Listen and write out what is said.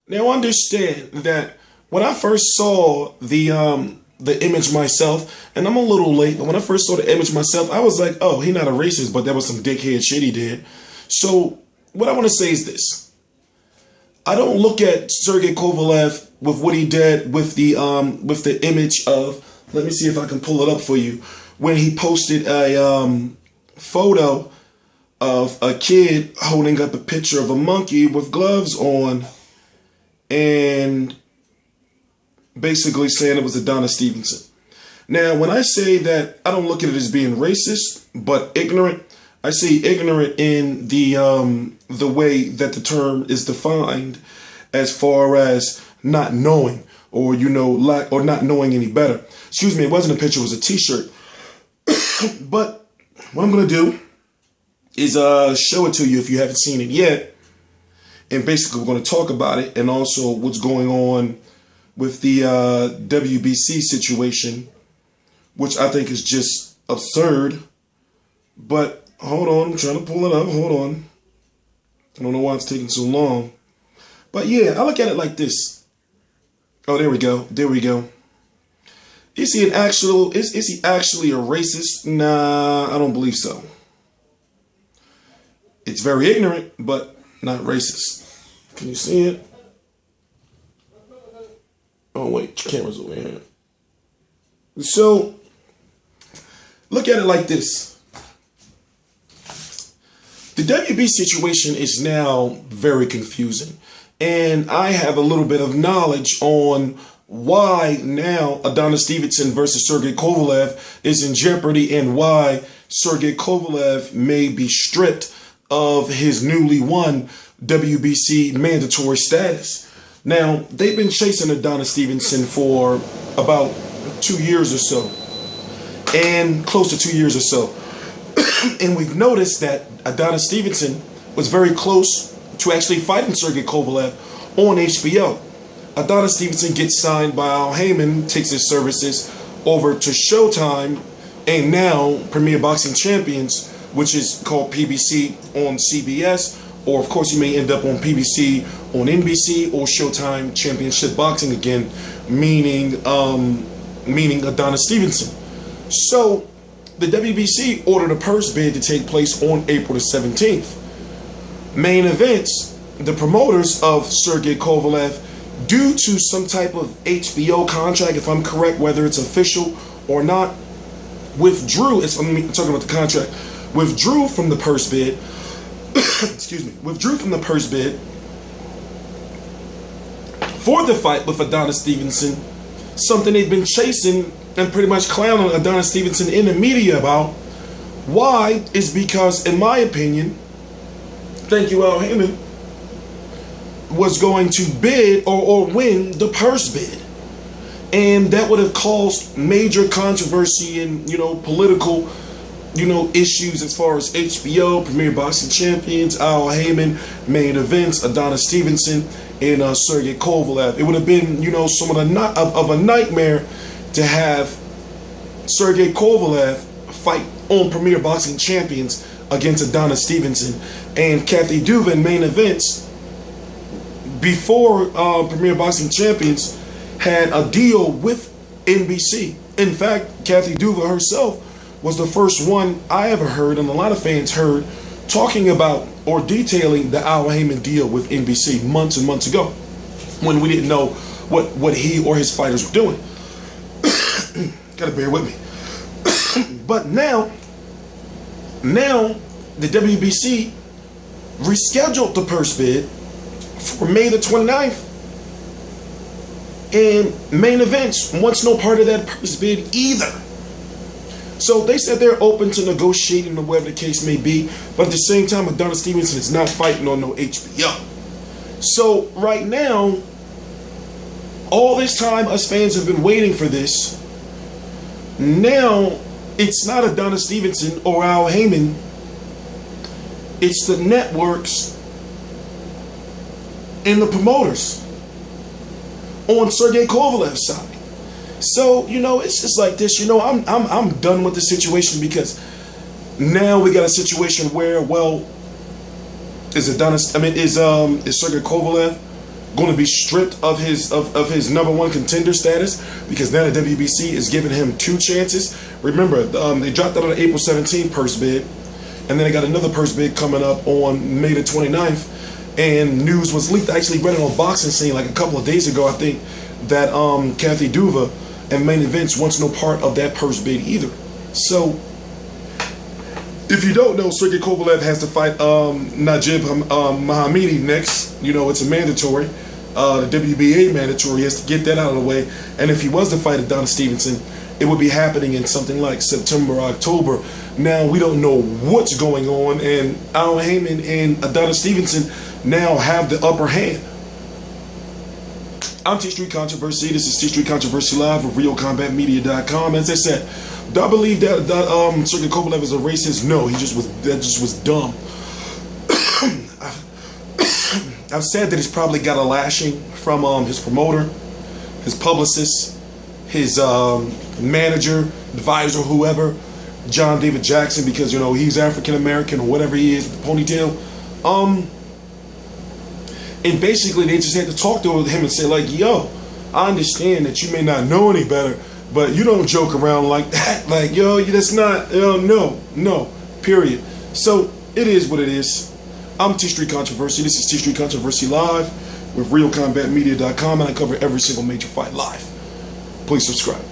Now understand that when I first saw the image myself, and I'm a little late, but when I first saw the image myself, I was like, oh, he not a racist, but that was some dickhead shit he did. So what I want to say is this. I don't look at Sergey Kovalev with what he did with the image of, let me see if I can pull it up for you, when he posted a photo of a kid holding up a picture of a monkey with gloves on and basically saying it was Adonis Stevenson. Now, when I say that I don't look at it as being racist, but ignorant, I say ignorant in the way that the term is defined, as far as not knowing or lack or not knowing any better. Excuse me, it wasn't a picture, it was a t-shirt. But what I'm gonna do is show it to you if you haven't seen it yet. And basically we're gonna talk about it and also what's going on with the WBC situation, which I think is just absurd. But hold on, I'm trying to pull it up. Hold on. I don't know why it's taking so long. But yeah, I look at it like this. Oh, there we go. There we go. Is he actually a racist? Nah, I don't believe so. It's very ignorant, but not racist. Can you see it? Oh wait, camera's over here. So look at it like this. The WB situation is now very confusing. And I have a little bit of knowledge on why now Adonis Stevenson versus Sergey Kovalev is in jeopardy and why Sergey Kovalev may be stripped of his newly won WBC mandatory status. Now, they've been chasing Adonis Stevenson for about 2 years or so, and close to 2 years or so. And we've noticed that Adonis Stevenson was very close to actually fighting Sergey Kovalev on HBO. Adonis Stevenson gets signed by Haymon, takes his services over to Showtime, and now Premier Boxing Champions, which is called PBC on CBS, or of course he may end up on PBC on NBC or Showtime Championship Boxing again, meaning Adonis Stevenson. So the WBC ordered a purse bid to take place on April the 17th. Main events, the promoters of Sergey Kovalev, due to some type of HBO contract, if I'm correct, whether it's official or not, withdrew, I'm talking about the contract, withdrew from the purse bid, excuse me, withdrew from the purse bid for the fight with Adonis Stevenson, something they've been chasing and pretty much clowning Adonis Stevenson in the media about. Why? Is because, in my opinion, thank you, Al Haymon, was going to bid or win the purse bid. And that would have caused major controversy and, political, issues as far as HBO, Premier Boxing Champions, Al Haymon, main events, Adonis Stevenson, and Sergey Kovalev. It would have been, somewhat of a nightmare to have Sergey Kovalev fight on Premier Boxing Champions against Adonis Stevenson. And Kathy Duva main events before Premier Boxing Champions had a deal with NBC. In fact, Kathy Duva herself was the first one I ever heard, and a lot of fans heard, talking about or detailing the Al Haymon deal with NBC months and months ago, when we didn't know what he or his fighters were doing. Gotta bear with me. But now the WBC rescheduled the purse bid for May the 29th. And main events wants no part of that purse bid either. So they said they're open to negotiating or whatever the case may be, but at the same time, Adonis Stevenson is not fighting on no HBO. So right now, all this time us fans have been waiting for this. Now it's not Adonis Stevenson or Al Haymon. It's the networks and the promoters on Sergey Kovalev's side. So, it's just like this. I'm done with the situation, because now we got a situation where, is Sergey Kovalev going to be stripped of his number one contender status, because now the WBC is giving him 2 chances. Remember, they dropped out on the April 17th purse bid, and then they got another purse bid coming up on May the 29th. And news was leaked. I actually read it on Boxing Scene like a couple of days ago, I think, that Kathy Duva and Main Events wants no part of that purse bid either. So, if you don't know, Sergey Kovalev has to fight Najib Mohammadi next. You know, it's a mandatory. The WBA mandatory. He has to get that out of the way. And if he was to fight Adonis Stevenson, it would be happening in something like September or October. Now, we don't know what's going on, and Haymon and Adonis Stevenson now have the upper hand. I'm T Street Controversy. This is T Street Controversy Live with RealCombatMedia.com. As I said, do I believe that Sergey Kovalev is a racist? No, that just was dumb. I've said that he's probably got a lashing from his promoter, his publicist, his manager, advisor, whoever, John David Jackson, because, you know, he's African American or whatever he is with the ponytail. And basically they just had to talk to him and say, like, yo, I understand that you may not know any better, but you don't joke around like that. Like, yo, that's not, no, period. So it is what it is. I'm T Street Controversy. This is T Street Controversy Live with RealCombatMedia.com, and I cover every single major fight live. Please subscribe.